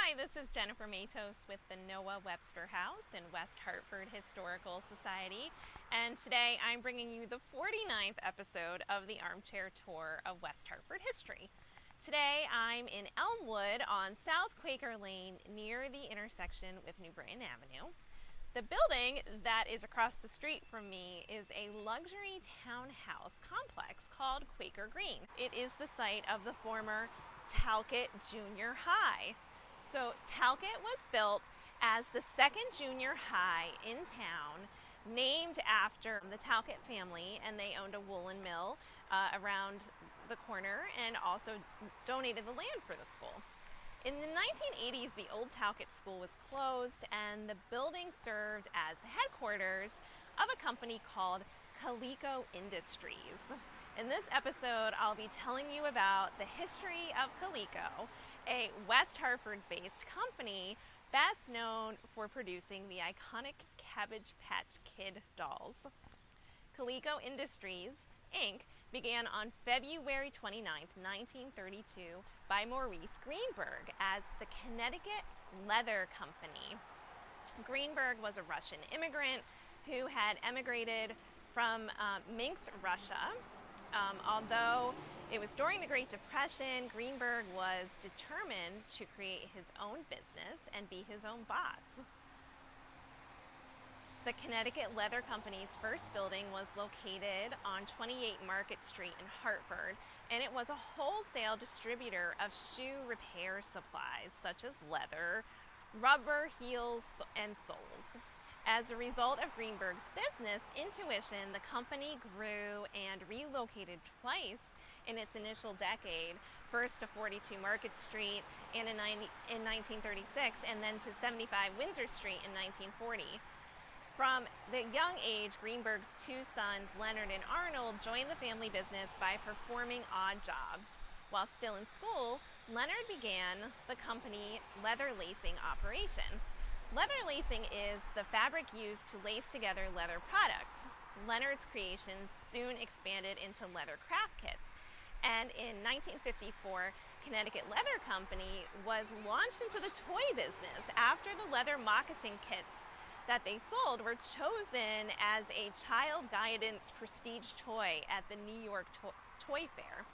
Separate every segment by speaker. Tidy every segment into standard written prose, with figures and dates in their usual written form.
Speaker 1: Hi, this is Jennifer Matos with the Noah Webster House in West Hartford Historical Society, and today I'm bringing you the 49th episode of the Armchair Tour of West Hartford history. Today I'm in Elmwood on South Quaker Lane near the intersection with New Britain Avenue. The building that is across the street from me is a luxury townhouse complex called Quaker Green. It is the site of the former Talcott Junior High. So Talcott was built as the second junior high in town, named after the Talcott family, and they owned a woolen mill around the corner and also donated the land for the school. In the 1980s, the old Talcott school was closed and the building served as the headquarters of a company called Coleco Industries. In this episode, I'll be telling you about the history of Coleco, a West Hartford-based company best known for producing the iconic Cabbage Patch Kid dolls. Coleco Industries Inc. began on February 29, 1932 by Maurice Greenberg as the Connecticut Leather Company. Greenberg was a Russian immigrant who had emigrated from Minsk, Russia. Although it was during the Great Depression, Greenberg was determined to create his own business and be his own boss. The Connecticut Leather Company's first building was located on 28 Market Street in Hartford, and it was a wholesale distributor of shoe repair supplies such as leather, rubber, heels, and soles. As a result of Greenberg's business intuition, the company grew and relocated twice in its initial decade, first to 42 Market Street in 1936 and then to 75 Windsor Street in 1940. From the young age, Greenberg's two sons, Leonard and Arnold, joined the family business by performing odd jobs. While still in school, Leonard began the company leather lacing operation. Leather lacing is the fabric used to lace together leather products. Leonard's creations soon expanded into leather craft kits, and in 1954, Connecticut Leather Company was launched into the toy business after the leather moccasin kits that they sold were chosen as a child guidance prestige toy at the New York Toy Fair.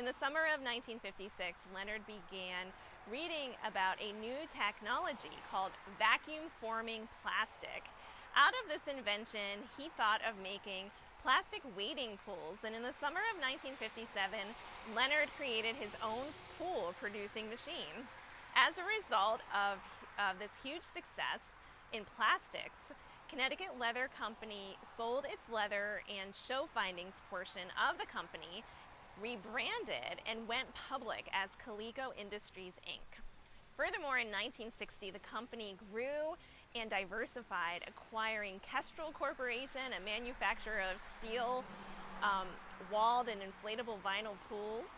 Speaker 1: In the summer of 1956, Leonard began reading about a new technology called vacuum forming plastic. Out of this invention, he thought of making plastic wading pools, and in the summer of 1957, Leonard created his own pool producing machine. As a result of this huge success in plastics, Connecticut Leather Company sold its leather and show findings portion of the company, rebranded, and went public as Coleco Industries Inc. Furthermore, in 1960, the company grew and diversified, acquiring Kestrel Corporation, a manufacturer of steel, walled and inflatable vinyl pools.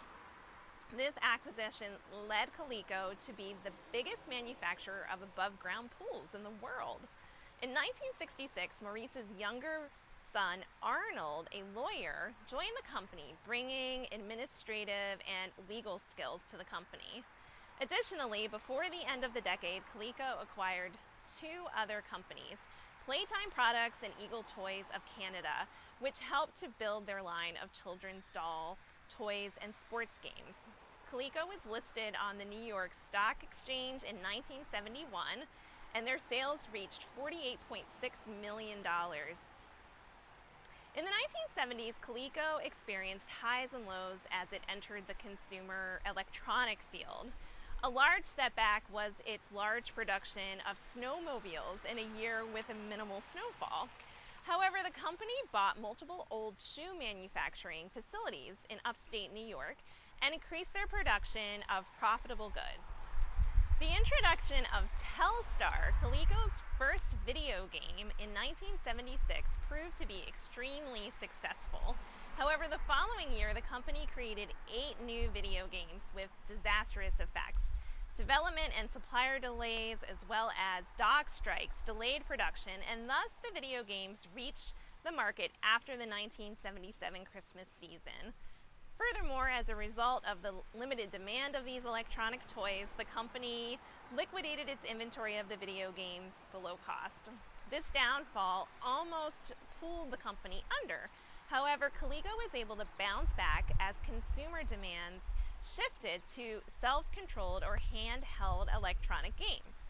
Speaker 1: This acquisition led Coleco to be the biggest manufacturer of above-ground pools in the world. In 1966, Maurice's younger son, Arnold, a lawyer, joined the company, bringing administrative and legal skills to the company. Additionally, before the end of the decade, Coleco acquired two other companies, Playtime Products and Eagle Toys of Canada, which helped to build their line of children's doll, toys, and sports games. Coleco was listed on the New York Stock Exchange in 1971, and their sales reached $48.6 million. In the 1970s, Coleco experienced highs and lows as it entered the consumer electronic field. A large setback was its large production of snowmobiles in a year with a minimal snowfall. However, the company bought multiple old shoe manufacturing facilities in upstate New York and increased their production of profitable goods. The introduction of Telstar, Coleco's first video game in 1976, proved to be extremely successful. However, the following year, the company created 8 new video games with disastrous effects. Development and supplier delays, as well as dock strikes, delayed production, and thus the video games reached the market after the 1977 Christmas season. Furthermore, as a result of the limited demand of these electronic toys, the company liquidated its inventory of the video games below cost. This downfall almost pulled the company under. However, Coleco was able to bounce back as consumer demands shifted to self-controlled or handheld electronic games.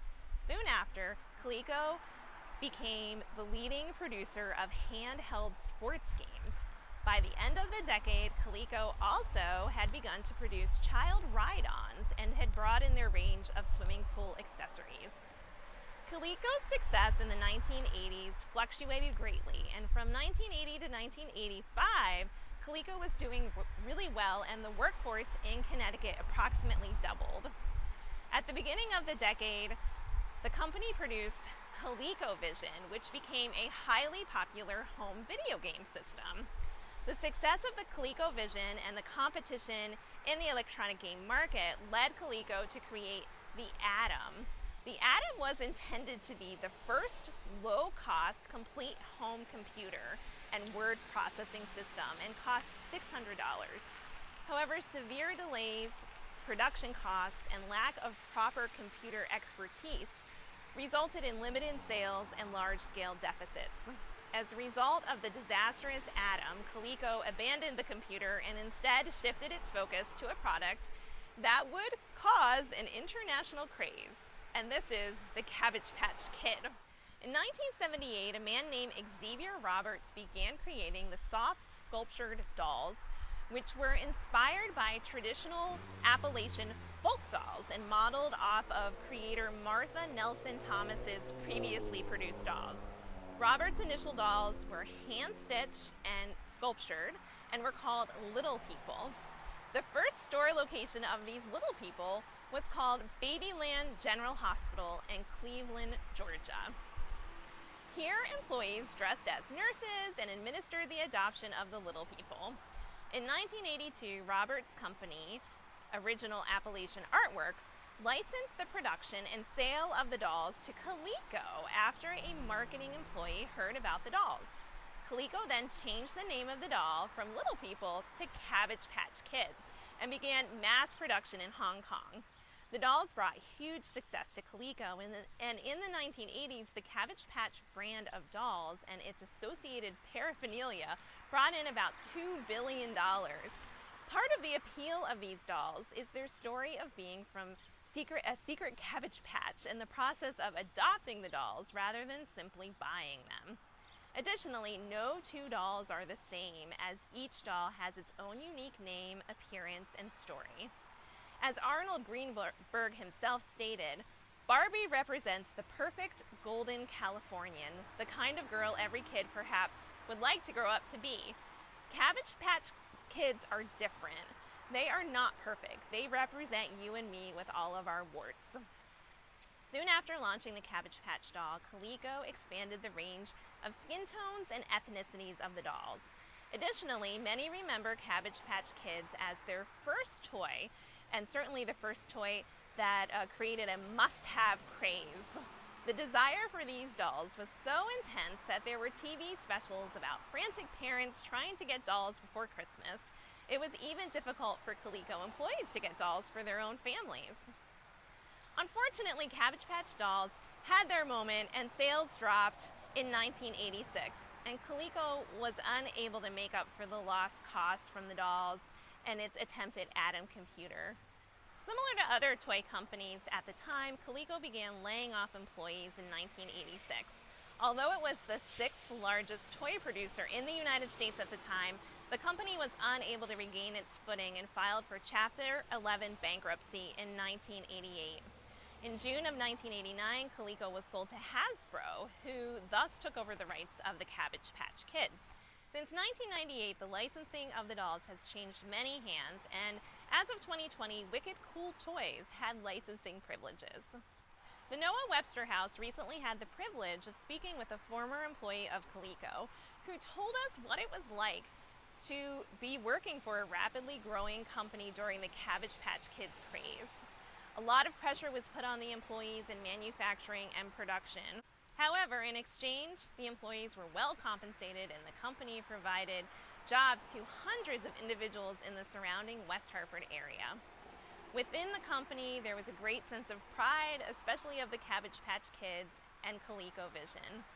Speaker 1: Soon after, Coleco became the leading producer of handheld sports games. By the end of the decade, Coleco also had begun to produce child ride-ons and had broadened their range of swimming pool accessories. Coleco's success in the 1980s fluctuated greatly, and from 1980 to 1985, Coleco was doing really well and the workforce in Connecticut approximately doubled. At the beginning of the decade, the company produced Colecovision, which became a highly popular home video game system. The success of the Colecovision and the competition in the electronic game market led Coleco to create the Atom. The Atom was intended to be the first low-cost complete home computer and word processing system and cost $600. However, severe delays, production costs, and lack of proper computer expertise resulted in limited sales and large-scale deficits. As a result of the disastrous Atom, Coleco abandoned the computer and instead shifted its focus to a product that would cause an international craze, and this is the Cabbage Patch Kid. In 1978, a man named Xavier Roberts began creating the soft sculptured dolls, which were inspired by traditional Appalachian folk dolls and modeled off of creator Martha Nelson Thomas's previously produced dolls. Roberts' initial dolls were hand-stitched and sculptured and were called Little People. The first store location of these Little People was called Babyland General Hospital in Cleveland, Georgia. Here, employees dressed as nurses and administered the adoption of the Little People. In 1982, Roberts' company, Original Appalachian Artworks, licensed the production and sale of the dolls to Coleco after a marketing employee heard about the dolls. Coleco then changed the name of the doll from Little People to Cabbage Patch Kids and began mass production in Hong Kong. The dolls brought huge success to Coleco, and in the 1980s, the Cabbage Patch brand of dolls and its associated paraphernalia brought in about $2 billion. Part of the appeal of these dolls is their story of being from a secret Cabbage Patch and the process of adopting the dolls rather than simply buying them. Additionally, no two dolls are the same, as each doll has its own unique name, appearance, and story. As Arnold Greenberg himself stated, Barbie represents the perfect golden Californian, the kind of girl every kid perhaps would like to grow up to be. Cabbage Patch Kids are different. They are not perfect. They represent you and me with all of our warts. Soon after launching the Cabbage Patch doll, Coleco expanded the range of skin tones and ethnicities of the dolls. Additionally, many remember Cabbage Patch Kids as their first toy, and certainly the first toy that created a must-have craze. The desire for these dolls was so intense that there were TV specials about frantic parents trying to get dolls before Christmas. It was even difficult for Coleco employees to get dolls for their own families. Unfortunately, Cabbage Patch dolls had their moment and sales dropped in 1986, and Coleco was unable to make up for the lost costs from the dolls and its attempted Atom computer. Similar to other toy companies at the time, Coleco began laying off employees in 1986. Although it was the sixth largest toy producer in the United States at the time, the company was unable to regain its footing and filed for Chapter 11 bankruptcy in 1988. In June of 1989, Coleco was sold to Hasbro, who thus took over the rights of the Cabbage Patch Kids. Since 1998, the licensing of the dolls has changed many hands, and as of 2020, Wicked Cool Toys had licensing privileges. The Noah Webster House recently had the privilege of speaking with a former employee of Coleco, who told us what it was like to be working for a rapidly growing company during the Cabbage Patch Kids craze. A lot of pressure was put on the employees in manufacturing and production. However, in exchange, the employees were well compensated and the company provided jobs to hundreds of individuals in the surrounding West Hartford area. Within the company, there was a great sense of pride, especially of the Cabbage Patch Kids and Colecovision.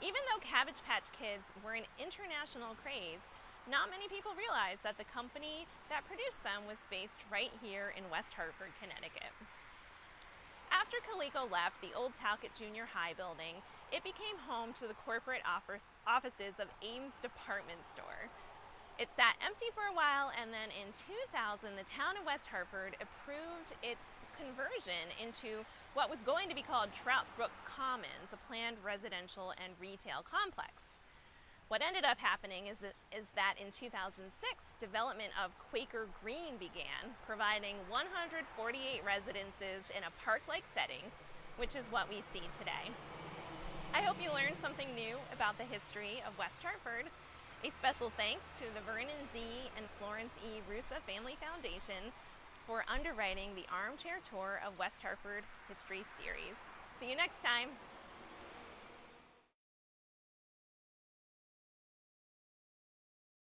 Speaker 1: Even though Cabbage Patch Kids were an international craze, not many people realized that the company that produced them was based right here in West Hartford, Connecticut. After Coleco left the old Talcott Junior High building, it became home to the corporate offices of Ames Department Store. It sat empty for a while, and then in 2000, the town of West Hartford approved its conversion into what was going to be called Trout Brook Commons, a planned residential and retail complex. What ended up happening is that in 2006, development of Quaker Green began, providing 148 residences in a park-like setting, which is what we see today. I hope you learned something new about the history of West Hartford. A special thanks to the Vernon D. and Florence E. Russa Family Foundation for underwriting the Armchair Tour of West Hartford History Series. See you next time.